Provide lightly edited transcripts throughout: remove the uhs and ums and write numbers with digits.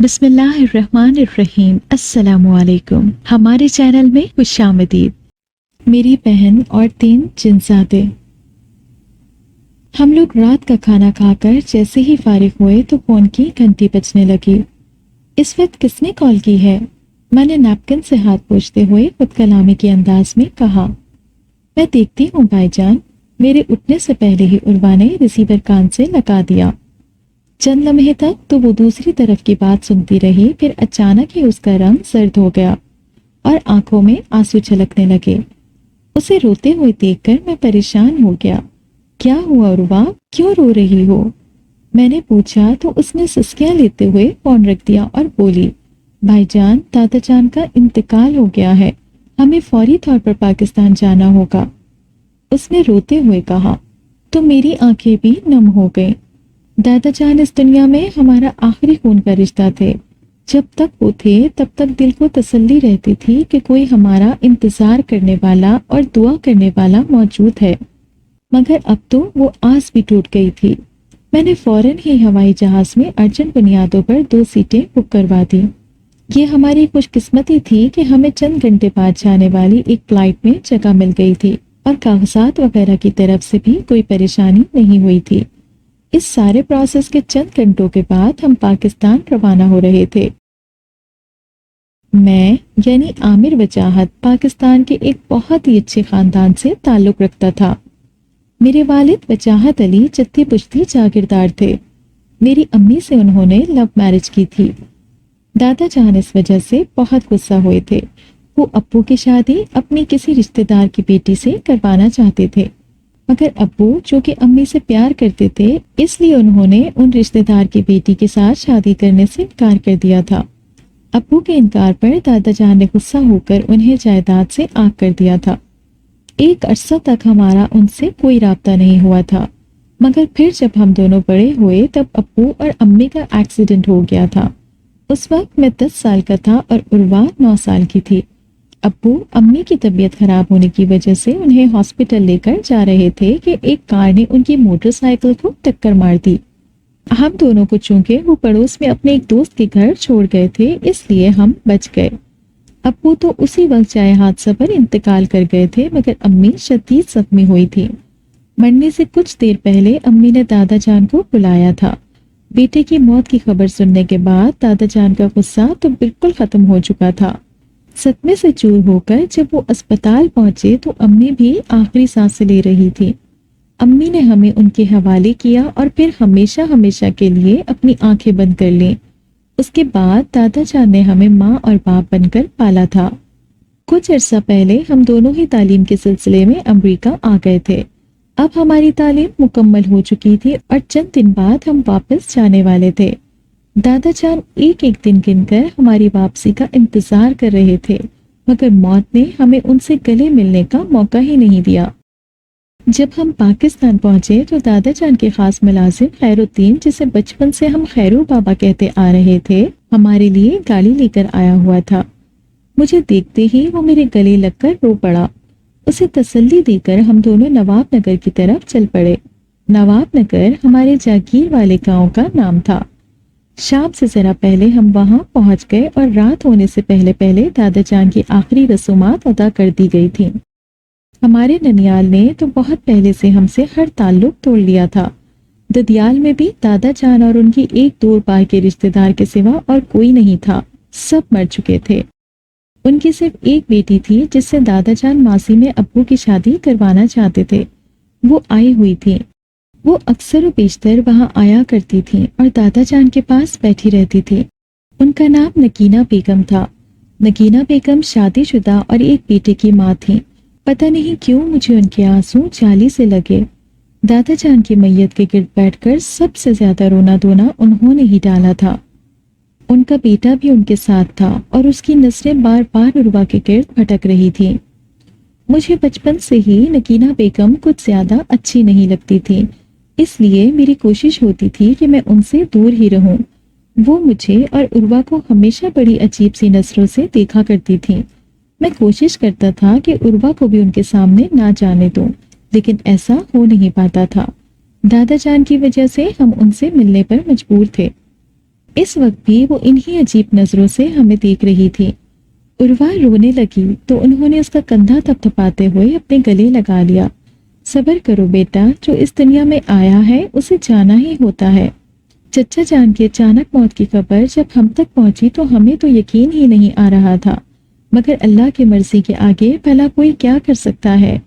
بسم اللہ الرحمن الرحیم۔ السلام علیکم۔ ہمارے چینل میں خوش آمدید۔ میری بہن اور 3 جنزادے۔ ہم لوگ رات کا کھانا کھا کر جیسے ہی فارغ ہوئے تو فون کی گھنٹی بجنے لگی۔ اس وقت کس نے کال کی ہے؟ میں نے نیپکن سے ہاتھ پوچھتے ہوئے خود کلامی کے انداز میں کہا۔ میں دیکھتی ہوں بھائی جان۔ میرے اٹھنے سے پہلے ہی عروا نے ریسیور کان سے لگا دیا۔ چند لمحے تک تو وہ دوسری طرف کی بات سنتی رہی، پھر اچانک ہی اس کا رنگ زرد ہو گیا اور آنکھوں میں آنسو چھلکنے لگے۔ اسے روتے ہوئے دیکھ کر میں پریشان ہو گیا۔ کیا ہوا عروا؟ کیوں رو رہی ہو؟ میں نے پوچھا تو اس نے سسکیاں لیتے ہوئے فون رکھ دیا اور بولی، بھائی جان، دادا جان کا انتقال ہو گیا ہے، ہمیں فوری طور پر پاکستان جانا ہوگا۔ اس نے روتے ہوئے کہا تو میری آنکھیں بھی نم ہو گئیں۔ دادا جان اس دنیا میں ہمارا آخری خون کا رشتہ تھے۔ جب تک وہ تھے تب تک دل کو تسلی رہتی تھی کہ کوئی ہمارا انتظار کرنے والا اور دعا کرنے والا موجود ہے، مگر اب تو وہ آس بھی ٹوٹ گئی تھی۔ میں نے فوراً ہی ہوائی جہاز میں ارجنٹ بنیادوں پر 2 سیٹیں بک کروا دی۔ یہ ہماری خوش قسمتی تھی کہ ہمیں چند گھنٹے بعد جانے والی ایک فلائٹ میں جگہ مل گئی تھی اور کاغذات وغیرہ کی طرف سے بھی کوئی پریشانی نہیں ہوئی تھی۔ اس سارے پروسیس کے چند گھنٹوں کے بعد ہم پاکستان روانہ ہو رہے تھے۔ میں یعنی عامر وجاہت پاکستان کے ایک بہت ہی اچھے خاندان سے تعلق رکھتا تھا۔ میرے والد وجاہت علی جدی پشتی جاگیردار تھے۔ میری امی سے انہوں نے لو میرج کی تھی۔ دادا جان اس وجہ سے بہت غصہ ہوئے تھے۔ وہ ابو کی شادی اپنی کسی رشتہ دار کی بیٹی سے کروانا چاہتے تھے، مگر ابو جو کہ امی سے پیار کرتے تھے، اس لیے انہوں نے ان رشتہ دار کی بیٹی کے ساتھ شادی کرنے سے انکار کر دیا تھا۔ ابو کے انکار پر دادا جان نے غصہ ہو کر انہیں جائیداد سے آگ کر دیا تھا۔ ایک عرصہ تک ہمارا ان سے کوئی رابطہ نہیں ہوا تھا، مگر پھر جب ہم دونوں بڑے ہوئے تب ابو اور امی کا ایکسیڈنٹ ہو گیا تھا۔ اس وقت میں 10 سال کا تھا اور عروا 9 سال کی تھی۔ ابو امی کی طبیعت خراب ہونے کی وجہ سے انہیں ہاسپٹل لے کر جا رہے تھے کہ ایک کار نے ان کی موٹر سائیکل کو ٹکر مار دی۔ ہم دونوں کو چونکہ وہ پڑوس میں اپنے ایک دوست کے گھر چھوڑ گئے تھے، اس لیے ہم بچ گئے۔ ابو تو اسی وقت جائے حادثہ پر انتقال کر گئے تھے، مگر امی شدید زخمی ہوئی تھی۔ مرنے سے کچھ دیر پہلے امی نے دادا جان کو بلایا تھا۔ بیٹے کی موت کی خبر سننے کے بعد دادا جان کا غصہ تو بالکل ختم ہو چکا تھا۔ صدمے سے چور ہو کر جب وہ اسپتال پہنچے تو امی بھی آخری سانس لے رہی تھی۔ امی نے ہمیں ان کے حوالے کیا اور پھر ہمیشہ ہمیشہ کے لیے اپنی آنکھیں بند کر لیں۔ اس کے بعد دادا جان نے ہمیں ماں اور باپ بن کر پالا تھا۔ کچھ عرصہ پہلے ہم دونوں ہی تعلیم کے سلسلے میں امریکہ آ گئے تھے۔ اب ہماری تعلیم مکمل ہو چکی تھی اور چند دن بعد ہم واپس جانے والے تھے۔ دادا جان ایک ایک دن گن کر ہماری واپسی کا انتظار کر رہے تھے، مگر موت نے ہمیں ان سے گلے ملنے کا موقع ہی نہیں دیا۔ جب ہم پاکستان پہنچے تو دادا جان کے خاص ملازم خیر الدین، جسے بچپن سے ہم خیرو بابا کہتے آ رہے تھے، ہمارے لیے گاڑی لے کر آیا ہوا تھا۔ مجھے دیکھتے ہی وہ میرے گلے لگ کر رو پڑا۔ اسے تسلی دے کر ہم دونوں نواب نگر کی طرف چل پڑے۔ نواب نگر ہمارے جاگیر والے گاؤں کا نام تھا۔ شام سے ذرا پہلے ہم وہاں پہنچ گئے اور رات ہونے سے پہلے پہلے دادا جان کی آخری رسومات ادا کر دی گئی تھیں۔ ہمارے ننیال نے تو بہت پہلے سے ہم سے ہر تعلق توڑ لیا تھا۔ ددیال میں بھی دادا جان اور ان کی ایک دور پار کے رشتہ دار کے سوا اور کوئی نہیں تھا، سب مر چکے تھے۔ ان کی صرف ایک بیٹی تھی جس سے دادا جان ماسی میں ابو کی شادی کروانا چاہتے تھے۔ وہ آئی ہوئی تھی۔ وہ اکثر و بیشتر وہاں آیا کرتی تھیں اور دادا جان کے پاس بیٹھی رہتی تھی۔ ان کا نام نگینہ بیگم تھا۔ نگینہ بیگم شادی شدہ اور ایک بیٹے کی ماں تھیں۔ پتہ نہیں کیوں مجھے ان کے آنسو جالی سے لگے۔ دادا جان کی میت کے گرد بیٹھ کر سب سے زیادہ رونا دھونا انہوں نے ہی ڈالا تھا۔ ان کا بیٹا بھی ان کے ساتھ تھا اور اس کی نظریں بار بار عروا کے گرد بھٹک رہی تھیں۔ مجھے بچپن سے ہی نگینہ بیگم کچھ زیادہ اچھی نہیں لگتی تھی، اس لیے میری کوشش ہوتی تھی کہ میں ان سے دور ہی رہوں۔ وہ مجھے اور عروا کو ہمیشہ بڑی عجیب سی نظروں سے دیکھا کرتی تھیں۔ میں کوشش کرتا تھا کہ عروا کو بھی ان کے سامنے نہ جانے دوں، لیکن ایسا ہو نہیں پاتا تھا۔ دادا جان کی وجہ سے ہم ان سے ملنے پر مجبور تھے۔ اس وقت بھی وہ انہی عجیب نظروں سے ہمیں دیکھ رہی تھی۔ عروہ رونے لگی تو انہوں نے اس کا کندھا تھپتھپاتے ہوئے اپنے گلے لگا لیا۔ صبر کرو بیٹا، جو اس دنیا میں آیا ہے اسے جانا ہی ہوتا ہے۔ چچا جان کی اچانک موت کی خبر جب ہم تک پہنچی تو ہمیں تو یقین ہی نہیں آ رہا تھا، مگر اللہ کی مرضی کے آگے بھلا کوئی کیا کر سکتا ہے۔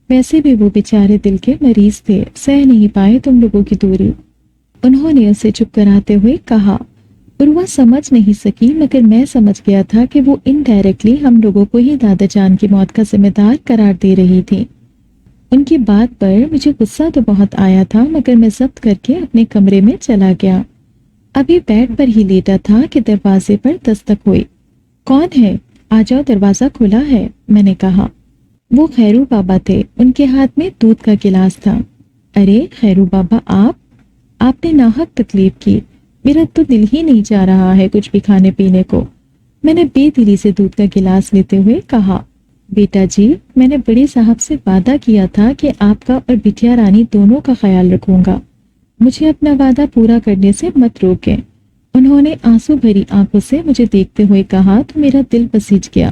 ویسے بھی وہ بیچارے دل کے مریض تھے، سہ نہیں پائے تم لوگوں کی دوری۔ انہوں نے اسے چپ کراتے ہوئے کہا۔ عروہ سمجھ نہیں سکی، مگر میں سمجھ گیا تھا کہ وہ انڈائریکٹلی ہم لوگوں کو ہی دادا جان کی موت کا ذمہ دار قرار دے رہی تھی۔ ان کی بات پر مجھے غصہ تو بہت آیا تھا، مگر میں ضبط کر کے اپنے کمرے میں چلا گیا۔ ابھی بیڈ پر ہی لیٹا تھا کہ دروازے پر دستک ہوئی۔ کون ہے؟ آ جاؤ، دروازہ کھلا ہے، میں نے کہا۔ وہ خیرو بابا تھے، ان کے ہاتھ میں دودھ کا گلاس تھا۔ ارے خیرو بابا، آپ نے ناحق تکلیف کی، میرا تو دل ہی نہیں چاہ رہا ہے کچھ بھی کھانے پینے کو، میں نے بے دلی سے دودھ کا گلاس لیتے ہوئے کہا۔ بیٹا جی، میں نے بڑے صاحب سے وعدہ کیا تھا کہ آپ کا اور بٹیا رانی دونوں کا خیال رکھوں گا، مجھے اپنا وعدہ پورا کرنے سے مت روکیں۔ انہوں نے آنسو بھری آنکھوں سے مجھے دیکھتے ہوئے کہا تو میرا دل بسیج گیا۔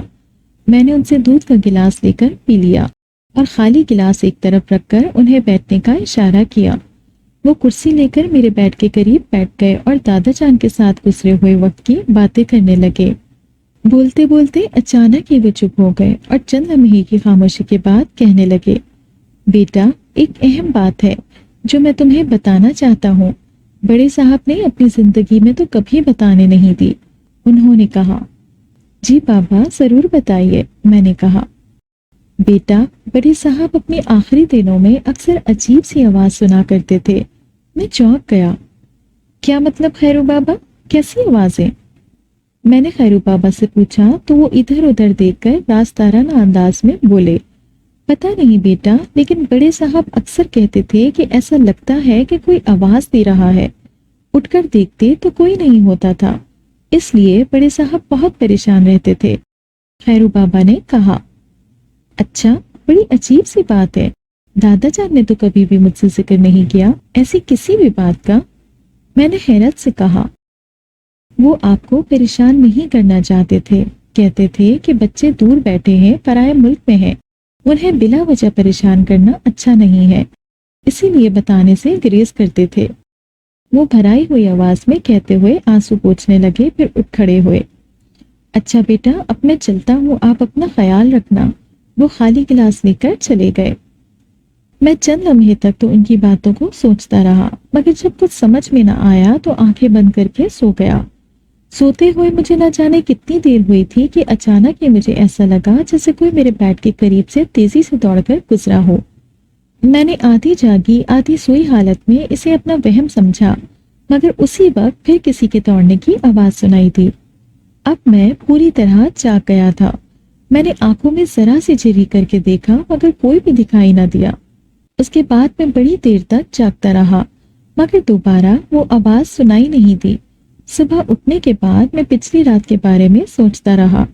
میں نے ان سے دودھ کا گلاس لے کر پی لیا اور خالی گلاس ایک طرف رکھ کر انہیں بیٹھنے کا اشارہ کیا۔ وہ کرسی لے کر میرے بیڈ کے قریب بیٹھ گئے اور دادا جان کے ساتھ گزرے ہوئے وقت کی باتیں کرنے لگے۔ بولتے بولتے اچانک ہی وہ چپ ہو گئے اور چند لمحے کی خاموشی کے بعد کہنے لگے، بیٹا ایک اہم بات ہے جو میں تمہیں بتانا چاہتا ہوں، بڑے صاحب نے اپنی زندگی میں تو کبھی بتانے نہیں دی۔ انہوں نے کہا۔ جی بابا ضرور بتائیے، میں نے کہا۔ بیٹا، بڑے صاحب اپنے آخری دنوں میں اکثر عجیب سی آواز سنا کرتے تھے۔ میں چونک گیا۔ کیا مطلب خیرو بابا؟ کیسی آوازیں؟ میں نے خیرو بابا سے پوچھا تو وہ ادھر ادھر دیکھ کر رازدارانہ انداز میں بولے، پتہ نہیں بیٹا، لیکن بڑے صاحب اکثر کہتے تھے کہ ایسا لگتا ہے کہ کوئی آواز دے رہا ہے، اٹھ کر دیکھتے تو کوئی نہیں ہوتا تھا، اس لیے بڑے صاحب بہت پریشان رہتے تھے۔ خیرو بابا نے کہا۔ اچھا، بڑی عجیب سی بات ہے، دادا جان نے تو کبھی بھی مجھ سے ذکر نہیں کیا ایسی کسی بھی بات کا۔ میں نے حیرت سے کہا۔ وہ آپ کو پریشان نہیں کرنا چاہتے تھے، کہتے تھے کہ بچے دور بیٹھے ہیں، پرائے ملک میں ہیں، انہیں بلا وجہ پریشان کرنا اچھا نہیں ہے، اسی لیے بتانے سے گریز کرتے تھے۔ وہ بھرائی ہوئی آواز میں کہتے ہوئے آنسو پوچھنے لگے، پھر اٹھ کھڑے ہوئے۔ اچھا بیٹا، اب میں چلتا ہوں، آپ اپنا خیال رکھنا۔ وہ خالی گلاس لے کر چلے گئے۔ میں چند لمحے تک تو ان کی باتوں کو سوچتا رہا، مگر جب کچھ سمجھ میں نہ آیا تو آنکھیں بند کر کے سو گیا۔ سوتے ہوئے مجھے نہ جانے کتنی دیر ہوئی تھی کہ اچانک ہی مجھے ایسا لگا جیسے کوئی میرے بیڈ کے قریب سے تیزی سے دوڑ کر گزرا ہو۔ میں نے آدھی جاگی آدھی سوئی حالت میں اسے اپنا وہم سمجھا، مگر اسی وقت پھر کسی کے دوڑنے کی آواز سنائی دی۔ اب میں پوری طرح جاگ گیا تھا۔ میں نے آنکھوں میں ذرا سی جھری کر کے دیکھا، مگر کوئی بھی دکھائی نہ دیا۔ اس کے بعد میں بڑی دیر تک جاگتا رہا، مگر دوبارہ وہ آواز سنائی نہیں دی۔ صبح اٹھنے کے بعد میں پچھلی رات کے بارے میں سوچتا رہا،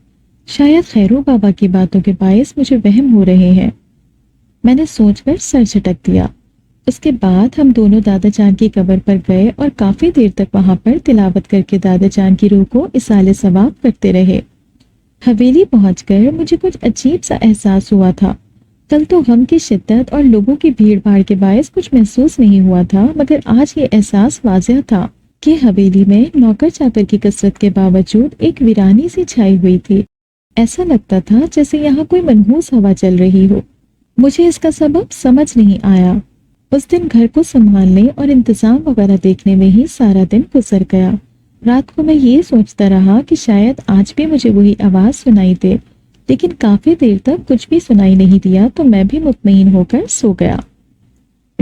شاید خیرو بابا کی باتوں کے باعث مجھے وہم ہو رہے ہیں۔ میں نے سوچ کر سر جھٹک دیا۔ اس کے بعد ہم دونوں دادا جان کی قبر پر گئے اور کافی دیر تک وہاں پر تلاوت کر کے دادا جان کی روح کو اصالِ ثواب کرتے رہے۔ حویلی پہنچ کر مجھے کچھ عجیب سا احساس ہوا تھا۔ کل تو غم کی شدت اور لوگوں کی بھیڑ بھاڑ کے باعث کچھ محسوس نہیں ہوا تھا، مگر آج یہ احساس واضح تھا کہ حویلی میں نوکر چاکر کی کثرت کے باوجود ایک ویرانی سی چھائی ہوئی تھی۔ ایسا لگتا تھا جیسے یہاں کوئی منحوس ہوا چل رہی ہو۔ مجھے اس کا سبب سمجھ نہیں آیا۔ اس دن گھر کو سنبھالنے اور انتظام وغیرہ دیکھنے میں ہی سارا دن گزر گیا۔ رات کو میں یہ سوچتا رہا کہ شاید آج بھی مجھے وہی آواز سنائی دے، لیکن کافی دیر تک کچھ بھی سنائی نہیں دیا تو میں بھی مطمئن ہو کر سو گیا۔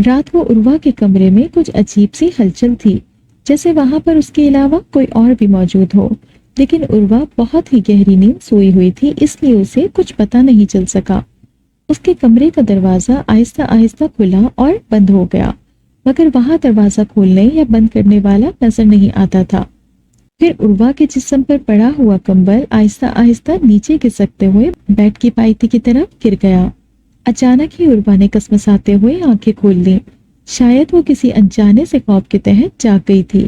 رات کو عروہ کے کمرے میں کچھ عجیب سی ہلچل تھی، جیسے وہاں پر اس کے علاوہ کوئی اور بھی موجود ہو، لیکن عروہ بہت ہی گہری نیند سوئی ہوئی تھی، اس لیے اسے کچھ پتہ نہیں چل سکا۔ اس کے کمرے کا دروازہ آہستہ آہستہ کھلا اور بند ہو گیا، مگر وہاں دروازہ کھولنے یا بند کرنے والا نظر نہیں آتا تھا۔ پھر عروہ کے جسم پر پڑا ہوا کمبل آہستہ آہستہ نیچے کھسکتے ہوئے بیڈ کی پائتی کی طرف گر گیا۔ اچانک ہی عروہ نے کسمساتے ہوئے آنکھیں کھول لیں، شاید وہ کسی انجانے سے خواب کے تحت جاگ گئی تھی۔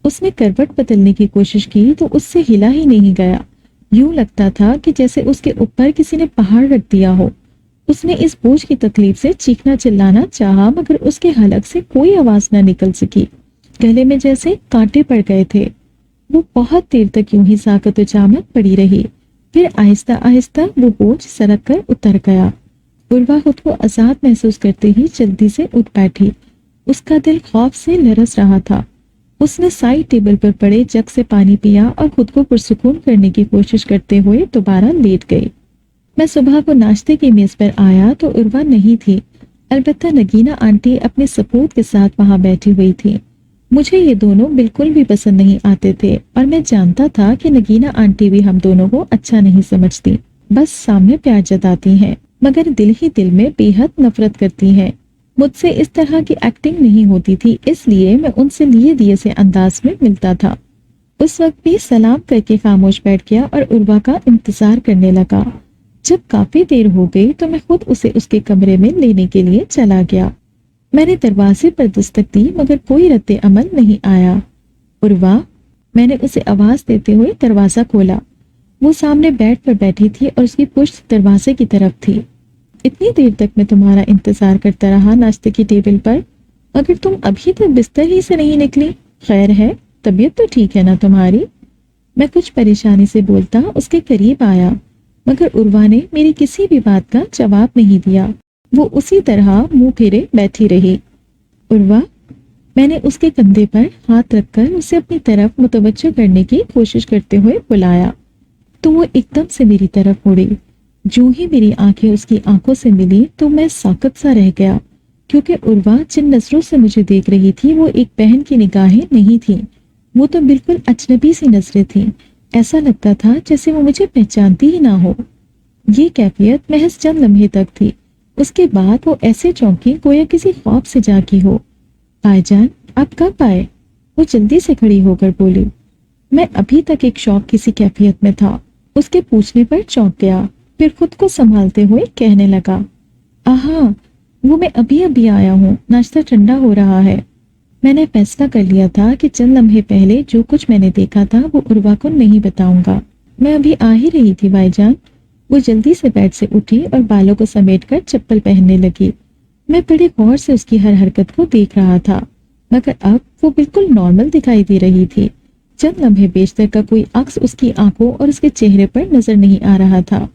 اس نے کروٹ بدلنے کی کوشش کی تو اس سے ہلا ہی نہیں گیا. یوں لگتا تھا کہ جیسے اس کے اوپر کسی نے پہاڑ رکھ دیا ہو. اس نے اس بوجھ کی تکلیف سے چیخنا چلانا چاہا مگر اس کے حلق سے کوئی آواز نہ نکل سکی. گلے میں جیسے کانٹے پڑ گئے تھے. وہ بہت دیر تک یوں ہی ساکت و چامت پڑی رہی. پھر آہستہ آہستہ وہ بوجھ سرک کر اتر گیا. عروہ خود کو آزاد محسوس کرتے ہی جلدی سے اٹھ بیٹھی. اس کا دل خوف سے لرز رہا تھا. اس نے سائڈ ٹیبل پر پڑے جگ سے پانی پیا اور خود کو پرسکون کرنے کی کوشش کرتے ہوئے دوبارہ لیٹ گئی. میں صبح کو ناشتے کی میز پر آیا تو عروہ نہیں تھی. البتہ نگینہ آنٹی اپنے سپوت کے ساتھ وہاں بیٹھی ہوئی تھی. مجھے یہ دونوں بالکل بھی پسند نہیں آتے تھے اور میں جانتا تھا کہ نگینہ آنٹی بھی ہم دونوں کو اچھا نہیں سمجھتی. بس سامنے پیار جتاتی ہیں مگر دل ہی دل میں بے حد نفرت کرتی ہیں. مجھ سے اس طرح کی ایکٹنگ نہیں ہوتی تھی، اس لیے میں ان سے لیے دیے سے انداز میں ملتا تھا. اس وقت بھی سلام کر کے خاموش بیٹھ گیا اور عروہ کا انتظار کرنے لگا. جب کافی دیر ہو گئی تو میں خود اسے اس کے کمرے میں لینے کے لیے چلا گیا. میں نے دروازے پر دستک دی مگر کوئی رد عمل نہیں آیا. عروہ، میں نے اسے آواز دیتے ہوئے دروازہ کھولا. وہ سامنے بیڈ پر بیٹھی تھی اور اس کی پشت دروازے کی طرف تھی. اتنی دیر تک میں تمہارا انتظار کرتا رہا ناشتے کی ٹیبل پر، مگر تم ابھی تک بستر ہی سے نہیں نکلی. خیر ہے، طبیعت تو ٹھیک ہے نا تمہاری؟ میں کچھ پریشانی سے بولتا اس کے قریب آیا مگر عروہ نے میری کسی بھی بات کا جواب نہیں دیا. وہ اسی طرح منہ پھیرے بیٹھی رہی. عروہ، میں نے اس کے کندھے پر ہاتھ رکھ کر اسے اپنی طرف متوجہ کرنے کی کوشش کرتے ہوئے بلایا تو وہ ایک دم سے میری طرف مڑی. جو ہی میری آنکھیں اس کی آنکھوں سے ملی تو میں ساکت سا رہ گیا، کیونکہ عروہ جن نظروں سے مجھے دیکھ رہی تھی وہ ایک بہن کی نگاہیں نہیں تھیں. وہ تو بالکل اجنبی سی نظریں تھیں. ایسا لگتا تھا جیسے وہ مجھے پہچانتی ہی نہ ہو. یہ کیفیت محض چند لمحے تک تھی. اس کے بعد وہ ایسے چونکی گویا کسی خواب سے جاگی ہو. بھائی جان، آپ کب آئے؟ وہ جلدی سے کھڑی ہو کر بولی. میں ابھی تک ایک شوق کسی کیفیت میں تھا. اس کے پوچھنے پر چونک گیا، پھر خود کو سنبھالتے ہوئے کہنے لگا، آہا، وہ میں ابھی ابھی آیا ہوں، ناشتہ ٹھنڈا ہو رہا ہے. میں نے فیصلہ کر لیا تھا کہ چند لمحے پہلے جو کچھ میں نے دیکھا تھا وہ عروہ کو نہیں بتاؤں گا. میں ابھی آ ہی رہی تھی بھائی جان. وہ جلدی سے بیڈ سے اٹھی اور بالوں کو سمیٹ کر چپل پہننے لگی. میں بڑے غور سے اس کی ہر حرکت کو دیکھ رہا تھا مگر اب وہ بالکل نارمل دکھائی دے رہی تھی. چند لمحے بیشتر کا کوئی عکس اس کی آنکھوں اور اس کے چہرے پر نظر نہیں آ رہا تھا.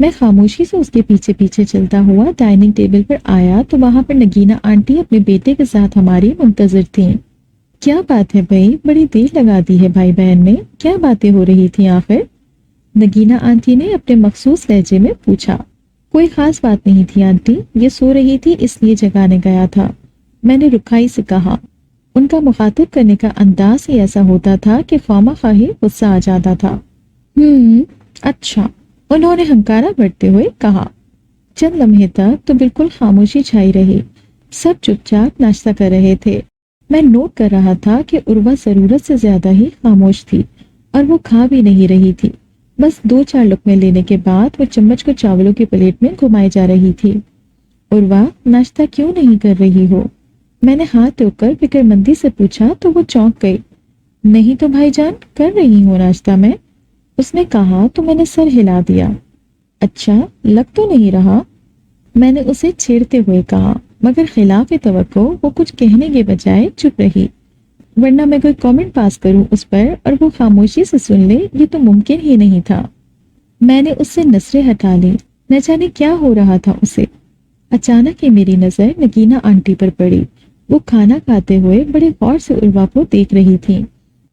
میں خاموشی سے اس کے پیچھے پیچھے چلتا ہوا ڈائننگ ٹیبل پر آیا تو وہاں پر نگینہ آنٹی اپنے بیٹے کے ساتھ ہماری منتظر تھیں. کیا بات ہے بھائی، بڑی دیر لگا دی ہے بھائی بہن میں، کیا باتیں ہو رہی تھیں آخر؟ نگینہ آنٹی نے اپنے مخصوص لہجے میں پوچھا. کوئی خاص بات نہیں تھی آنٹی، یہ سو رہی تھی اس لیے جگانے گیا تھا، میں نے رکھائی سے کہا. ان کا مخاطب کرنے کا انداز ہی ایسا ہوتا تھا کہ خواہ خواہ غصہ آ جاتا تھا. اچھا، انہوں نے ہنکارا بڑھتے ہوئے کہا. چند لمحے تک تو بالکل خاموشی چھائی رہی. سب چپ چاپ ناشتہ کر رہے تھے. میں نوٹ کر رہا تھا کہ عروہ ضرورت سے زیادہ ہی خاموش تھی اور وہ کھا بھی نہیں رہی تھی. بس 2-4 لقمے لینے کے بعد وہ چمچ کو چاولوں کی پلیٹ میں گھمائی جا رہی تھی. عروہ، ناشتہ کیوں نہیں کر رہی ہو؟ میں نے ہاتھ روک کر فکر مندی سے پوچھا تو وہ چونک گئی. نہیں تو بھائی جان، کر رہی ہوں ناشتہ میں، اس نے کہا تو میں نے سر ہلا دیا. اچھا، لگ تو نہیں رہا، میں نے اسے چھیڑتے ہوئے کہا مگر خلاف توقع وہ کچھ کہنے کے بجائے چپ رہی. ورنہ میں کوئی کامنٹ پاس کروں اس پر اور وہ خاموشی سے سن لے، یہ تو ممکن ہی نہیں تھا. میں نے اس سے نظریں ہٹا لی. نہ جانے کیا ہو رہا تھا اسے. اچانک ہی میری نظر نگینہ آنٹی پر پڑی. وہ کھانا کھاتے ہوئے بڑے غور سے عروہ کو دیکھ رہی تھی.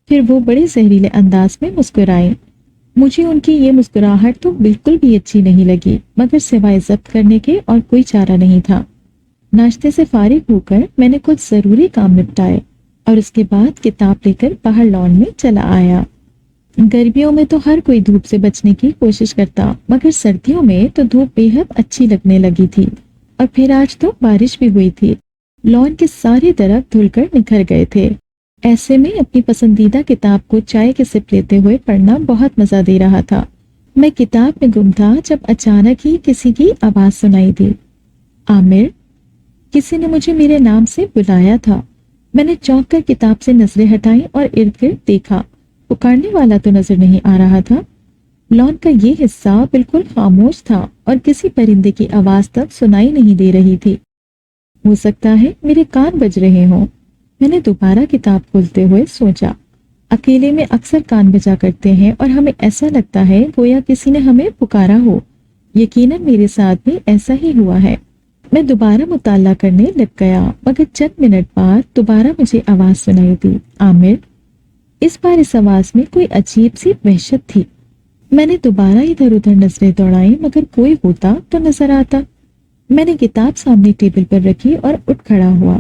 پھر وہ بڑے زہریلے انداز میں مسکرائیں. مجھے ان کی یہ مسکراہٹ تو بالکل بھی اچھی نہیں لگی مگر سوائے ضبط کرنے کے اور کوئی چارہ نہیں تھا. ناشتے سے فارغ ہو کر میں نے کچھ ضروری کام نپٹائے اور اس کے بعد کتاب لے کر باہر لان میں چلا آیا. گرمیوں میں تو ہر کوئی دھوپ سے بچنے کی کوشش کرتا مگر سردیوں میں تو دھوپ بے حد اچھی لگنے لگی تھی. اور پھر آج تو بارش بھی ہوئی تھی. لان کے سارے درخت دھل کر نکھر گئے تھے. ایسے میں اپنی پسندیدہ کتاب کو چائے کے سپ لیتے ہوئے پڑھنا بہت مزہ دے رہا تھا. میں کتاب میں گم تھا جب اچانک ہی کسی کی آواز سنائی دی. عامر. کسی نے مجھے میرے نام سے بلایا تھا. میں نے چونک کر کتاب سے نظریں ہٹائیں اور ارد گرد دیکھا۔ پکارنے والا تو نظر نہیں آ رہا تھا۔ لان کا یہ حصہ بالکل خاموش تھا اور کسی پرندے کی آواز تک سنائی نہیں دے رہی تھی۔ ہو سکتا ہے میرے کان بج رہے ہوں، میں نے دوبارہ کتاب کھولتے ہوئے سوچا۔ اکیلے میں اکثر کان بجا کرتے ہیں اور ہمیں ایسا لگتا ہے گویا کسی نے ہمیں پکارا ہو۔ یقیناً میرے ساتھ بھی ایسا ہی ہوا ہے۔ میں دوبارہ مطالعہ کرنے لگ گیا، مگر چند منٹ بعد دوبارہ مجھے آواز سنائی دی، عامر۔ اس بار اس آواز میں کوئی عجیب سی وحشت تھی۔ میں نے دوبارہ ادھر ادھر نظریں دوڑائیں مگر کوئی ہوتا تو نظر آتا۔ میں نے کتاب سامنے ٹیبل پر رکھی اور اٹھ کھڑا ہوا۔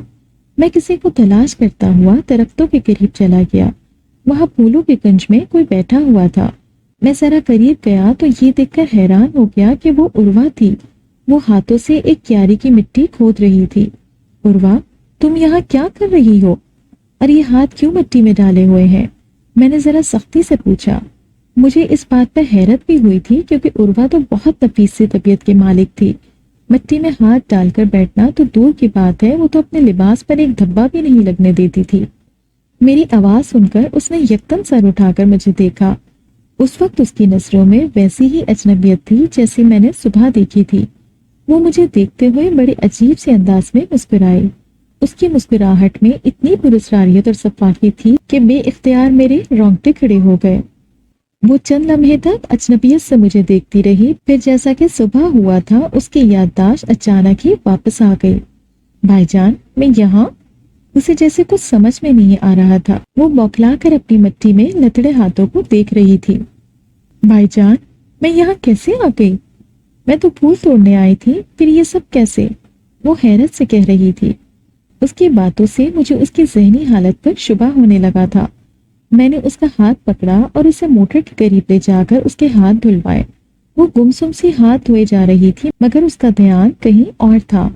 میں کسی کو تلاش کرتا ہوا درختوں کے قریب چلا گیا۔ وہاں پھولوں کے کنج میں کوئی بیٹھا ہوا تھا۔ میں ذرا قریب گیا تو یہ دیکھ کر حیران ہو گیا کہ وہ عروہ تھی۔ وہ ہاتھوں سے ایک کیاری کی مٹی کھود رہی تھی۔ عروہ، تم یہاں کیا کر رہی ہو؟ اور یہ ہاتھ کیوں مٹی میں ڈالے ہوئے ہیں؟ میں نے ذرا سختی سے پوچھا۔ مجھے اس بات پر حیرت بھی ہوئی تھی کیونکہ عروہ تو بہت نفیس سی طبیعت کے مالک تھی۔ مٹی میں ہاتھ ڈال کر بیٹھنا تو دور کی بات ہے، وہ تو اپنے لباس پر ایک دھبا بھی نہیں لگنے دیتی تھی۔ میری آواز سن کر اس نے یکدم سر اٹھا کر مجھے دیکھا۔ اس وقت اس کی نظروں میں ویسی ہی اجنبیت تھی جیسی میں نے صبح دیکھی تھی۔ وہ مجھے دیکھتے ہوئے بڑے عجیب سے انداز میں مسکرائی۔ اس کی مسکراہٹ میں اتنی پراسراریت اور صفاقی تھی کہ بے اختیار میرے رونگٹے کھڑے ہو گئے۔ وہ چند لمحے تک اجنبیت سے مجھے دیکھتی رہی، پھر جیسا کہ صبح ہوا تھا اس کی یادداشت اچانک ہی واپس آ گئی۔ بھائی جان، میں یہاں؟ اسے جیسے کچھ سمجھ میں نہیں آ رہا تھا۔ وہ بوکھلا کر اپنی مٹی میں لتڑے ہاتھوں کو دیکھ رہی تھی۔ بھائی جان، میں یہاں کیسے آ گئی؟ میں تو پھول توڑنے آئی تھی، پھر یہ سب کیسے؟ وہ حیرت سے کہہ رہی تھی۔ اس کی باتوں سے مجھے اس کی ذہنی حالت پر شبہ ہونے لگا تھا۔ میں نے اس کا ہاتھ پکڑا اور اسے موٹر کے قریب لے جا کر اس کے ہاتھ دھلوائے۔ وہ گمسم سی ہاتھ دھوئے جا رہی تھی مگر اس کا دھیان کہیں اور تھا۔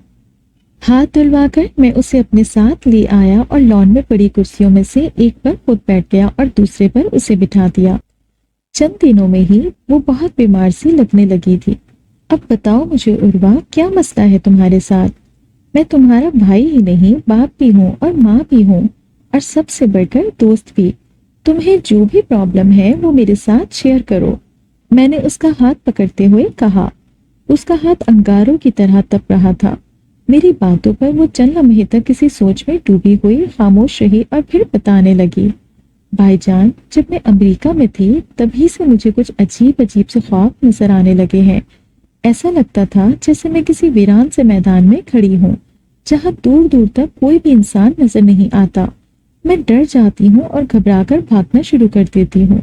ہاتھ دھلوا کر میں اسے اپنے ساتھ لے آیا اور لان میں پڑی کرسیوں میں سے ایک پر خود بیٹھ گیا اور دوسرے پر اسے بٹھا دیا۔ چند دنوں میں ہی وہ بہت بیمار سی لگنے لگی تھی۔ اب بتاؤ مجھے عروہ، کیا مسئلہ ہے تمہارے ساتھ؟ میں تمہارا بھائی ہی نہیں، باپ بھی ہوں اور ماں بھی ہوں، اور سب سے بڑھ کر دوست بھی۔ تمہیں جو بھی پرابلم ہے وہ میرے ساتھ شیئر کرو۔ میں نے اس کا ہاتھ پکڑتے ہوئے کہا۔ اس کا ہاتھ انگاروں کی طرح تپ رہا تھا۔ میری باتوں پر وہ چند لمحے تک کسی سوچ میں ڈوبی ہوئی خاموش رہی اور پھر بتانے لگی۔ بھائی جان، جب میں امریکہ میں تھی تبھی سے مجھے کچھ عجیب عجیب سے خواب نظر آنے لگے ہیں۔ ایسا لگتا تھا جیسے میں کسی ویران سے میدان میں کھڑی ہوں جہاں دور دور تک کوئی بھی انسان نظر نہیں آتا۔ میں ڈر جاتی ہوں اور گھبرا کر بھاگنا شروع کر دیتی ہوں۔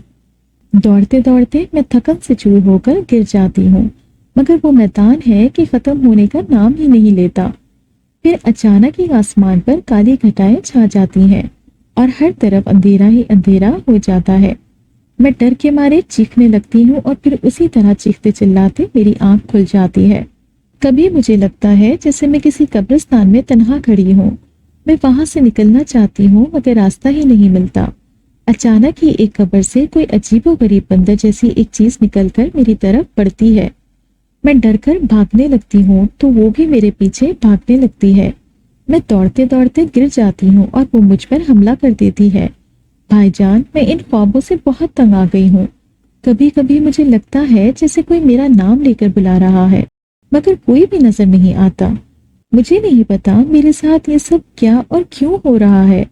دوڑتے دوڑتے میں تھکن سے چور ہو کر گر جاتی ہوں، مگر وہ میدان ہے کہ ختم ہونے کا نام ہی نہیں لیتا۔ پھر اچانک ہی آسمان پر کالی گھٹائیں چھا جاتی ہیں اور ہر طرف اندھیرا ہی اندھیرا ہو جاتا ہے۔ میں ڈر کے مارے چیخنے لگتی ہوں اور پھر اسی طرح چیختے چلاتے میری آنکھ کھل جاتی ہے۔ کبھی مجھے لگتا ہے جیسے میں کسی قبرستان میں تنہا کھڑی ہوں۔ میں وہاں سے نکلنا چاہتی ہوں مگر راستہ ہی نہیں ملتا۔ اچانک ہی ایک قبر سے کوئی عجیب و غریب بندر جیسی ایک چیز نکل کر میری طرف بڑھتی ہے۔ میں ڈر کر بھاگنے لگتی ہوں تو وہ بھی میرے پیچھے بھاگنے لگتی ہے۔ میں دوڑتے دوڑتے گر جاتی ہوں اور وہ مجھ پر حملہ کر دیتی ہے۔ بھائی جان، میں ان خوابوں سے بہت تنگ آ گئی ہوں۔ کبھی کبھی مجھے لگتا ہے جیسے کوئی میرا نام لے کر بلا رہا ہے مگر کوئی بھی نظر نہیں آتا۔ مجھے نہیں پتا میرے ساتھ یہ سب کیا اور کیوں ہو رہا ہے،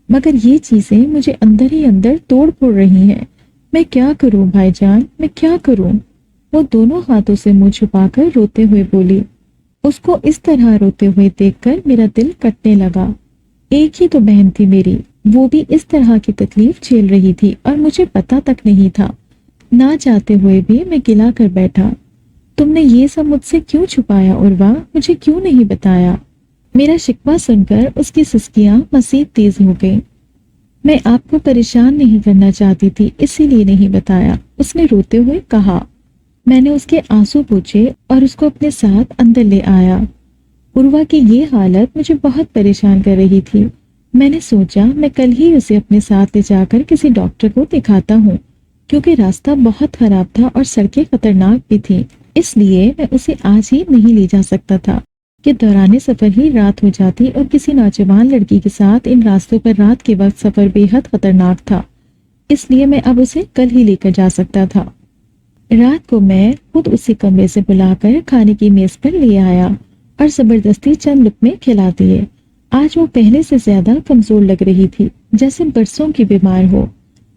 مگر یہ چیزیں مجھے اندر ہی اندر توڑ پھوڑ رہی ہیں۔ میں کیا کروں بھائی جان، میں کیا کروں؟ وہ دونوں ہاتھوں سے منہ چھپا کر روتے ہوئے بولی۔ اس کو اس طرح روتے ہوئے دیکھ کر میرا دل کٹنے لگا۔ ایک ہی تو بہن تھی میری، وہ بھی اس طرح کی تکلیف جھیل رہی تھی اور مجھے پتا تک نہیں تھا۔ نہ چاہتے ہوئے بھی میں گلا کر بیٹھا۔ تم نے یہ سب مجھ سے کیوں چھپایا عروہ؟ مجھے کیوں نہیں بتایا؟ میرا شکوہ سن کر اس کی سسکیاں مزید تیز ہو گئیں۔ میں آپ کو پریشان نہیں کرنا چاہتی تھی، اسی لیے نہیں بتایا، اس نے روتے ہوئے کہا۔ میں نے اس کے آنسو پوچھے اور اس کو اپنے ساتھ اندر لے آیا۔ عروہ کی یہ حالت مجھے بہت پریشان کر رہی تھی۔ میں نے سوچا میں کل ہی اسے اپنے ساتھ لے جا کر کسی ڈاکٹر کو دکھاتا ہوں، کیونکہ راستہ بہت خراب تھا اور سڑکیں خطرناک بھی تھیں، اس لیے میں اسے آج ہی نہیں لے جا سکتا تھا۔ کہ دوران سفر ہی رات ہو جاتی اور کسی نوجوان لڑکی کے ساتھ ان راستوں پر رات کے وقت سفر بے حد خطرناک تھا، اس لیے میں اب اسے کل ہی لے کر جا سکتا تھا۔ رات کو میں خود اسے کمرے سے بلا کر کھانے کی میز پر لے آیا اور زبردستی چند لقمے کھلا دیے۔ آج وہ پہلے سے زیادہ کمزور لگ رہی تھی، جیسے برسوں کی بیمار ہو۔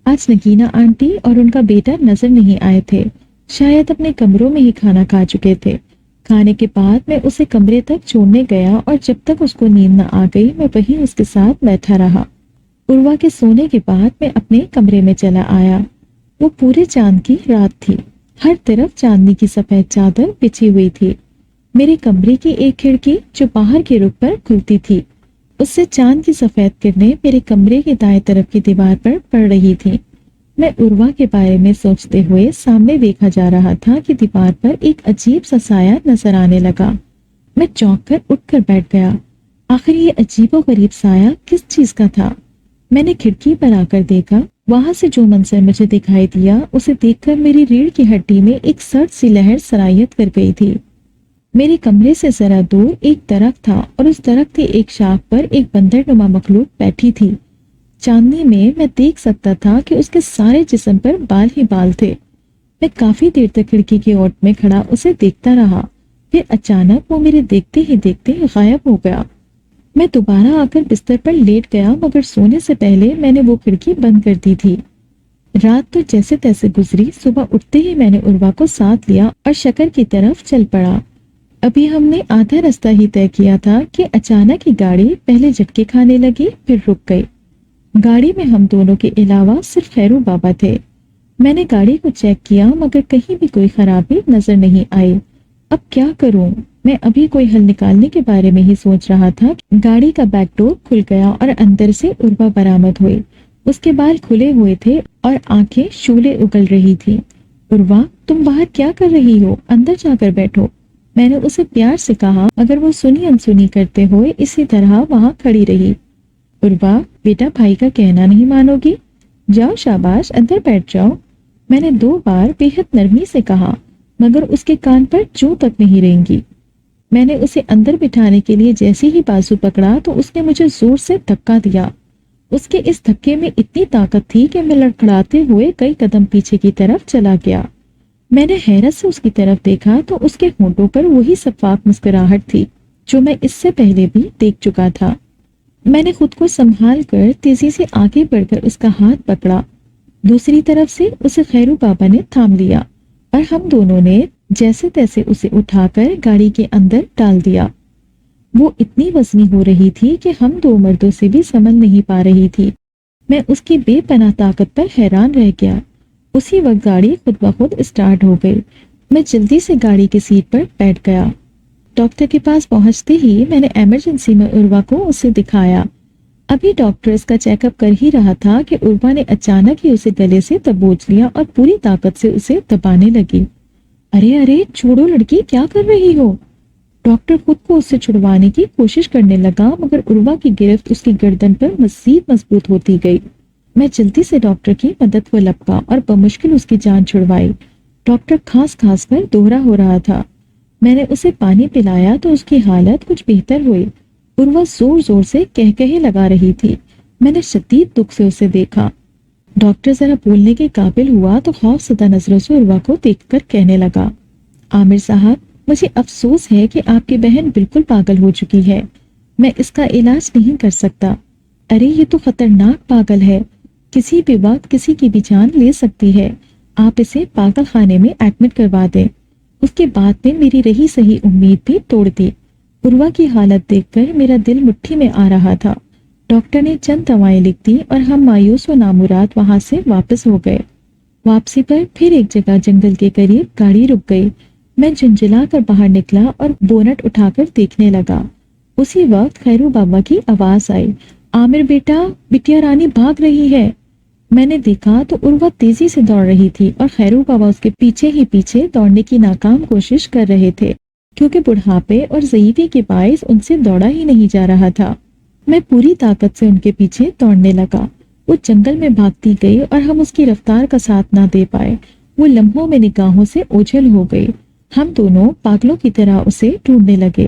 آج نگینا آنٹی اور ان کا بیٹا نظر نہیں آئے تھے، شاید اپنے کمروں میں ہی کھانا کھا چکے تھے۔ کھانے کے بعد میں اسے کمرے تک چھوڑنے گیا اور جب تک اس کو نیند نہ آ گئی میں وہیں اس کے ساتھ بیٹھا رہا۔ عروہ کے سونے کے بعد میں اپنے کمرے میں چلا آیا۔ وہ پورے چاند کی رات تھی، ہر طرف چاندنی کی سفید چادر بچھی ہوئی تھی۔ میرے کمرے کی ایک کھڑکی جو باہر کے رخ پر کھلتی تھی، اس سے چاند کی سفید کرنیں میرے کمرے کے دائیں طرف کی دیوار پر پڑ رہی تھی۔ میں عروہ کے بارے میں سوچتے ہوئے سامنے دیکھا جا رہا تھا کہ دیوار پر ایک عجیب سا سایہ نظر آنے لگا۔ میں چونک کر اٹھ کر بیٹھ گیا۔ آخر یہ عجیب و غریب سایہ کس چیز کا تھا؟ میں نے کھڑکی پر آ کر دیکھا، وہاں سے جو منظر مجھے دکھائی دیا اسے دیکھ کر میری ریڑھ کی ہڈی میں ایک سرد سی لہر سرایت کر گئی تھی۔ میرے کمرے سے ذرا دور ایک درخت تھا اور اس درخت کی ایک شاخ پر ایک بندر نما مخلوق بیٹھی تھی۔ چاندنی میں دیکھ سکتا تھا کہ اس کے سارے جسم پر بال ہی بال تھے۔ میں کافی دیر تک کھڑکی کی اوٹ میں کھڑا اسے دیکھتا رہا، پھر اچانک وہ میرے دیکھتے ہی دیکھتے غائب ہو گیا۔ میں دوبارہ آ کر بستر پر لیٹ گیا، مگر سونے سے پہلے میں نے وہ کھڑکی بند کر دی تھی۔ رات تو جیسے تیسے گزری۔ صبح اٹھتے ہی میں نے عروہ کو ساتھ لیا اور شکر کی طرف چل پڑا۔ ابھی ہم نے آدھا راستہ ہی طے کیا تھا کہ اچانک ہی گاڑی پہلے جھٹکے کھانے لگی، پھر رک گئی۔ گاڑی میں ہم دونوں کے علاوہ صرف خیرو بابا تھے۔ میں نے گاڑی کو چیک کیا مگر کہیں بھی کوئی خرابی نظر نہیں آئی۔ اب کیا کروں؟ میں ابھی کوئی حل نکالنے کے بارے میں ہی سوچ رہا تھا کہ گاڑی کا بیک ڈور کھل گیا اور اندر سے عروہ برآمد ہوئی۔ اس کے بال کھلے ہوئے تھے اور آنکھیں شعلے اگل رہی تھی۔ عروہ، تم باہر کیا کر رہی ہو؟ اندر جا کر بیٹھو، میں نے اسے پیار سے کہا، مگر وہ سنی انسنی کرتے ہوئے اسی طرح وہاں کھڑی رہی۔ عروہ، بیٹا بھائی کا کہنا نہیں مانو گی؟ جاؤ شاباش، اندر بیٹھ جاؤ، میں نے 2 بار بے حد نرمی سے کہا، مگر اس کے کان پر چوں تک نہیں رینگی۔ میں نے اسے اندر بٹھانے کے لیے جیسے ہی بازو پکڑا تو اس نے مجھے زور سے دھکا دیا۔ اس کے اس دھکے میں اتنی طاقت تھی کہ میں لڑکھڑاتے ہوئے کئی قدم پیچھے کی طرف چلا گیا۔ میں نے حیرت سے اس کی طرف دیکھا تو اس کے ہونٹوں پر وہی شفاف مسکراہٹ تھی جو میں اس سے پہلے بھی دیکھ چکا تھا۔ میں نے خود کو سنبھال کر تیزی سے آگے بڑھ کر اس کا ہاتھ پکڑا۔ دوسری طرف سے اسے خیرو بابا نے تھام لیا اور ہم دونوں نے جیسے تیسے اسے اٹھا کر گاڑی کے اندر ڈال دیا۔ وہ اتنی وزنی ہو رہی تھی کہ ہم 2 مردوں سے بھی سنبھل نہیں پا رہی تھی۔ میں اس کی بے پناہ طاقت پر حیران رہ گیا۔ اسی وقت گاڑی خود بخود اسٹارٹ ہو گئی۔ میں جلدی سے گاڑی کی سیٹ پر بیٹھ گیا۔ ڈاکٹر کے پاس پہنچتے ہی میں نے ایمرجنسی میں عروہ کو اسے دکھایا۔ ابھی ڈاکٹر اس کا چیک اپ کر ہی رہا تھا کہ عروہ نے اچانک ہی اسے گلے سے دبوچ لیا اور پوری طاقت سے اسے دبانے لگی۔ ارے ارے چھوڑو لڑکی، کیا کر رہی ہو؟ ڈاکٹر خود کو اس سے چھڑوانے کی کوشش کرنے لگا، مگر عروہ کی گرفت اس کی گردن پر مزید مضبوط ہوتی گئی۔ میں جلدی سے ڈاکٹر کی مدد کو لپکا اور بمشکل اس کی جان چھڑوائی۔ ڈاکٹر کھانس کھانس کر دوہرا ہو رہا تھا۔ میں نے اسے پانی پلایا تو اس کی حالت کچھ بہتر ہوئی۔ عروہ زور زور سے کہے لگا رہی تھی۔ میں نے شدید دکھ سے اسے دیکھا۔ ڈاکٹر ذرا بولنے کے قابل ہوا تو خوف زدہ نظروں سے عروہ کو دیکھ کر کہنے لگا، عامر صاحب، مجھے افسوس ہے کہ آپ کی بہن بالکل پاگل ہو چکی ہے۔ میں اس کا علاج نہیں کر سکتا۔ ارے یہ تو خطرناک پاگل ہے، کسی بھی وقت کسی کی بھی جان لے سکتی ہے۔ آپ اسے پاگل خانے میں ایڈمٹ کروا دیں۔ اس کے بعد میں میری رہی صحیح امید بھی توڑ دی۔ عروہ کی حالت دیکھ کر میرا دل مٹھی میں آ رہا تھا۔ ڈاکٹر نے چند دوائیں لکھ دی اور ہم مایوس و نامراد وہاں سے واپس ہو گئے۔ واپسی پر پھر ایک جگہ جنگل کے قریب گاڑی رک گئی۔ میں جھنجھلا کر باہر نکلا اور بونٹ اٹھا کر دیکھنے لگا۔ اسی وقت خیرو بابا کی آواز آئی، عامر بیٹا، بٹیا رانی بھاگ رہی ہے۔ میں نے دیکھا تو عروہ تیزی سے دوڑ رہی تھی اور خیرو بابا اس کے پیچھے ہی پیچھے دوڑنے کی ناکام کوشش کر رہے تھے، کیونکہ بڑھاپے اور ضعیفی کے باعث ان سے دوڑا ہی نہیں جا رہا تھا۔ میں پوری طاقت سے ان کے پیچھے دوڑنے لگا۔ وہ جنگل میں بھاگتی گئی اور ہم اس کی رفتار کا ساتھ نہ دے پائے۔ وہ لمحوں میں نگاہوں سے اوجھل ہو گئی۔ ہم دونوں پاگلوں کی طرح اسے ڈھونڈنے لگے۔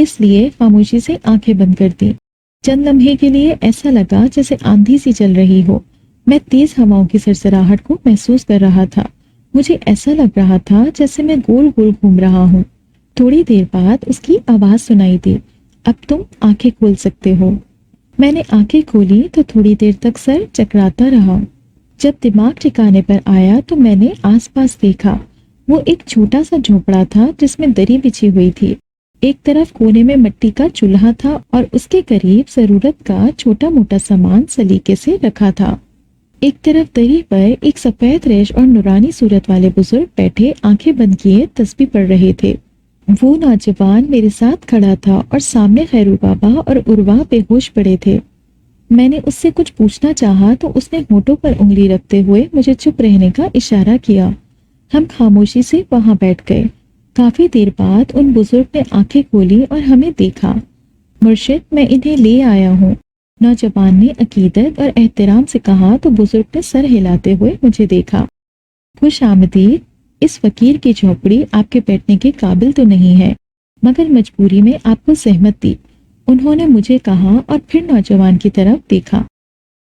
اس لیے خاموشی سے آنکھیں بند کر دی۔ چند لمحے کے لیے ایسا لگا جیسے آندھی سی چل رہی ہو۔ میں تیز ہواؤں کی سرسراہٹ کو محسوس کر رہا تھا۔ مجھے ایسا لگ رہا تھا جیسے میں گول گول گھوم رہا ہوں۔ تھوڑی دیر بعد اس کی آواز سنائی دی، اب تم آنکھیں کھول سکتے ہو۔ میں نے آنکھیں کھولی تو تھوڑی دیر تک سر چکراتا رہا۔ جب دماغ ٹھکانے پر آیا تو میں نے آس پاس دیکھا۔ وہ ایک چھوٹا سا جھونپڑا تھا جس میں دری بچھی ہوئی تھی۔ ایک طرف کونے میں مٹی کا چولہا تھا اور اس کے قریب ضرورت کا چھوٹا موٹا سامان سلیقے سے رکھا تھا۔ ایک طرف دری پر ایک سفید ریش اور نورانی صورت والے بزرگ بیٹھے آنکھیں بند کیے تسبیح پڑھ رہے تھے۔ وہ نوجوان میرے ساتھ کھڑا تھا اور سامنے خیرو بابا اور عروا بے ہوش پڑے تھے۔ میں نے اس سے کچھ پوچھنا چاہا تو اس نے ہونٹوں پر انگلی رکھتے ہوئے مجھے چپ رہنے کا اشارہ کیا۔ ہم خاموشی سے وہاں بیٹھ گئے۔ کافی دیر بعد ان بزرگ نے آنکھیں کھولی اور ہمیں دیکھا۔ مرشد، میں انہیں لے آیا ہوں، نوجوان نے عقیدت اور احترام سے کہا تو بزرگ نے سر ہلاتے ہوئے مجھے دیکھا۔ خوش آمدید، اس فقیر کی جھونپڑی آپ کے بیٹھنے کے قابل تو نہیں ہے، مگر مجبوری میں آپ کو زحمت دی، انہوں نے مجھے کہا اور پھر نوجوان کی طرف دیکھا۔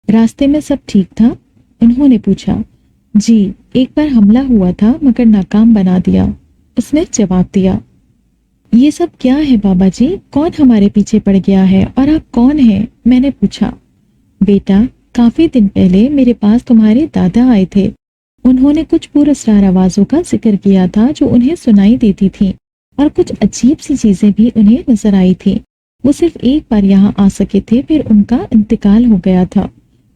راستے میں سب ٹھیک تھا؟ انہوں نے پوچھا۔ جی، ایک بار حملہ ہوا تھا مگر ناکام بنا دیا، اس نے جواب دیا۔ یہ سب کیا ہے بابا جی؟ کون ہمارے پیچھے پڑ گیا ہے اور آپ کون ہیں؟ میں نے پوچھا۔ بیٹا، کافی دن پہلے میرے پاس تمہارے دادا آئے تھے۔ انہوں نے کچھ پر اسرار آوازوں کا ذکر کیا تھا جو انہیں سنائی دیتی تھی، اور کچھ عجیب سی چیزیں بھی انہیں نظر آئی تھی۔ وہ صرف ایک بار یہاں آ سکے تھے، پھر ان کا انتقال ہو گیا تھا۔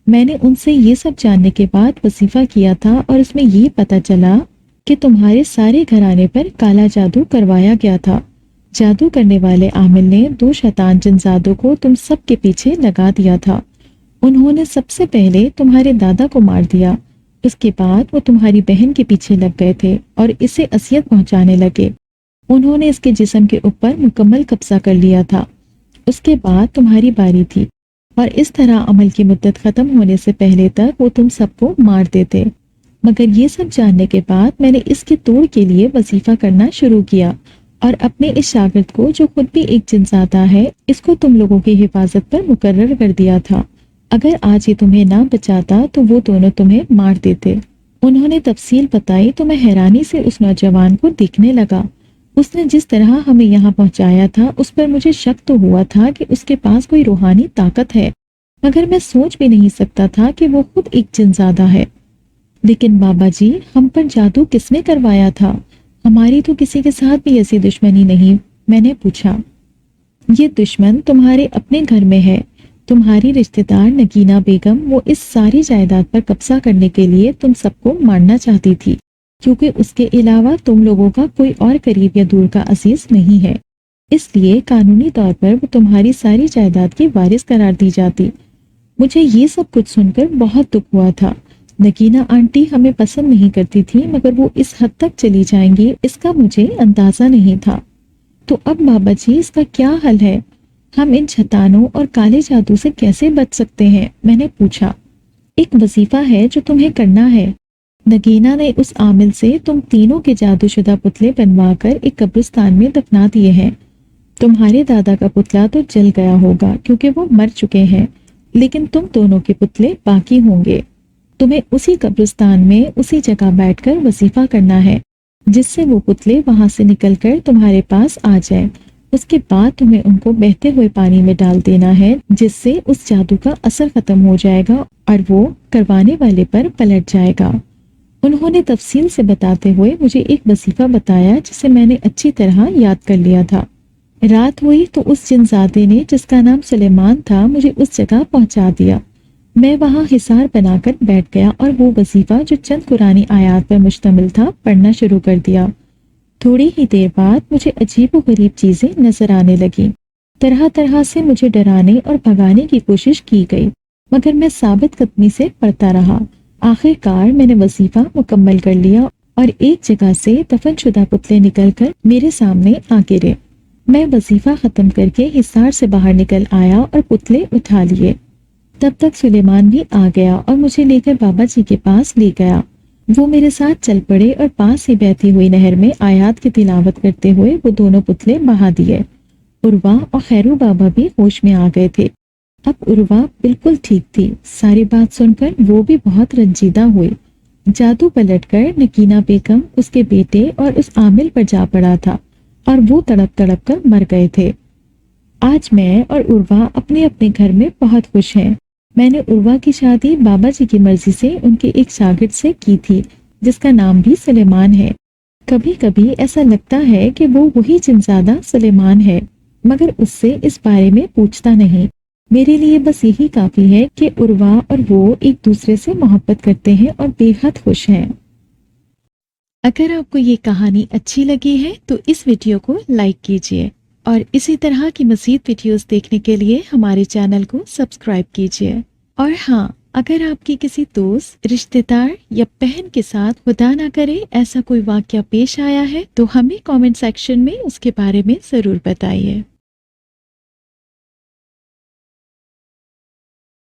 میں نے ان سے یہ سب جاننے کے بعد وظیفہ کیا تھا اور اس میں یہ پتہ چلا کہ تمہارے سارے گھرانے پر کالا جادو کروایا گیا تھا۔ جادو کرنے والے عامل نے 2 شیطان جنزادوں کو تم سب کے پیچھے لگا دیا تھا۔ انہوں نے سب سے پہلے تمہارے دادا کو مار دیا، اس کے بعد وہ تمہاری بہن کے پیچھے لگ گئے تھے اور اسے اذیت پہنچانے لگے۔ انہوں نے اس کے جسم کے اوپر مکمل قبضہ کر لیا تھا۔ اس کے بعد تمہاری باری تھی، اور اس طرح عمل کی مدت ختم ہونے سے پہلے تک وہ تم سب کو مار دیتے۔ مگر یہ سب جاننے کے بعد میں نے اس کے توڑ کے لیے وظیفہ کرنا شروع کیا، اور اپنے اس شاگرد کو جو خود بھی ایک جنزادہ ہے، اس کو تم لوگوں کی حفاظت پر مقرر کر دیا تھا۔ اگر آج یہ تمہیں نہ بچاتا تو وہ دونوں تمہیں مار دیتے۔ انہوں نے تفصیل بتائی تو میں حیرانی سے اس نوجوان کو دیکھنے لگا۔ اس نے جس طرح ہمیں یہاں پہنچایا تھا اس پر مجھے شک تو ہوا تھا کہ اس کے پاس کوئی روحانی طاقت ہے، مگر میں سوچ بھی نہیں سکتا تھا کہ وہ خود ایک جنزادہ ہے۔ لیکن بابا جی، ہم پر جادو کس نے کروایا تھا؟ ہماری تو کسی کے ساتھ بھی ایسی دشمنی نہیں، میں نے پوچھا۔ یہ دشمن تمہارے اپنے گھر میں ہے۔ تمہاری رشتہ دار نگینہ بیگم، وہ اس ساری جائیداد پر قبضہ کرنے کے لیے تم سب کو مارنا چاہتی تھی، کیونکہ اس کے علاوہ تم لوگوں کا کوئی اور قریب یا دور کا عزیز نہیں ہے۔ اس لیے قانونی طور پر وہ تمہاری ساری جائیداد کی وارث قرار دی جاتی۔ مجھے یہ سب کچھ سن کر بہت دکھ ہوا تھا۔ نگینہ آنٹی ہمیں پسند نہیں کرتی تھی، مگر وہ اس حد تک چلی جائیں گی اس کا مجھے اندازہ نہیں تھا۔ تو اب بابا جی، اس کا کیا حل ہے؟ ہم ان شیطانوں اور کالے جادو سے کیسے بچ سکتے ہیں؟ میں نے پوچھا۔ ایک وظیفہ ہے جو تمہیں کرنا ہے۔ نگینہ نے اس عامل سے تم تینوں کے جادو شدہ پتلے بنوا کر ایک قبرستان میں دفنا دیے ہیں۔ تمہارے دادا کا پتلا تو جل گیا ہوگا کیونکہ وہ مر چکے ہیں، لیکن تم دونوں کے پتلے باقی ہوں گے۔ تمہیں اسی قبرستان میں اسی جگہ بیٹھ کر وظیفہ کرنا ہے، جس سے وہ پتلے وہاں سے نکل کر تمہارے پاس آ جائیں۔ اس کے بعد تمہیں ان کو بہتے ہوئے پانی میں ڈال دینا ہے، جس سے اس جادو کا اثر ختم ہو جائے گا اور وہ کروانے والے پر پلٹ جائے گا۔ انہوں نے تفصیل سے بتاتے ہوئے مجھے ایک وظیفہ بتایا جسے میں نے اچھی طرح یاد کر لیا تھا۔ رات ہوئی تو اس جنزادے نے، جس کا نام سلیمان تھا، مجھے اس جگہ پہنچا دیا۔ میں وہاں حصار بنا کر بیٹھ گیا اور وہ وظیفہ جو چند قرآنی آیات پر مشتمل تھا پڑھنا شروع کر دیا۔ تھوڑی ہی دیر بعد مجھے عجیب و غریب چیزیں نظر آنے لگیں۔ طرح طرح سے مجھے ڈرانے اور بھگانے کی کوشش کی گئی، مگر میں ثابت قدمی سے پڑھتا رہا۔ آخر کار میں نے وظیفہ مکمل کر لیا اور ایک جگہ سے دفن شدہ پتلے نکل کر میرے سامنے آ گرے۔ میں وظیفہ ختم کر کے حصار سے باہر نکل آیا اور پتلے اٹھا لیے۔ تب تک سلیمان بھی آ گیا اور مجھے لے کر بابا جی کے پاس لے گیا۔ وہ میرے ساتھ چل پڑے اور پاس ہی بہتی ہوئی نہر میں آیات کی تلاوت کرتے ہوئے وہ دونوں پتلے بہا دیے۔ عروہ اور خیرو بابا بھی ہوش میں آ گئے تھے۔ اب عروہ بالکل ٹھیک تھی۔ ساری بات سن کر وہ بھی بہت رنجیدہ ہوئی۔ جادو پلٹ کر نگینہ بیگم، اس کے بیٹے اور اس عامل پر جا پڑا تھا اور وہ تڑپ تڑپ کر مر گئے تھے۔ آج میں اور عروہ اپنے اپنے گھر میں بہت خوش ہیں۔ میں نے عروہ کی شادی بابا جی کی مرضی سے ان کے ایک شاگرد سے کی تھی، جس کا نام بھی سلیمان ہے۔ کبھی کبھی ایسا لگتا ہے کہ وہ وہی جنزادہ سلیمان ہے، مگر اس سے اس بارے میں پوچھتا نہیں۔ میرے لیے بس یہی کافی ہے کہ عروہ اور وہ ایک دوسرے سے محبت کرتے ہیں اور بے حد خوش ہیں۔ اگر آپ کو یہ کہانی اچھی لگی ہے تو اس ویڈیو کو لائک کیجیے اور اسی طرح کی مزید ویڈیوز دیکھنے کے لیے ہمارے چینل کو سبسکرائب کیجیے۔ اور ہاں، اگر آپ کی کسی دوست، رشتہ دار یا بہن کے ساتھ خدا نہ کرے ایسا کوئی واقعہ پیش آیا ہے تو ہمیں کامنٹ سیکشن میں اس کے بارے میں ضرور بتائیے۔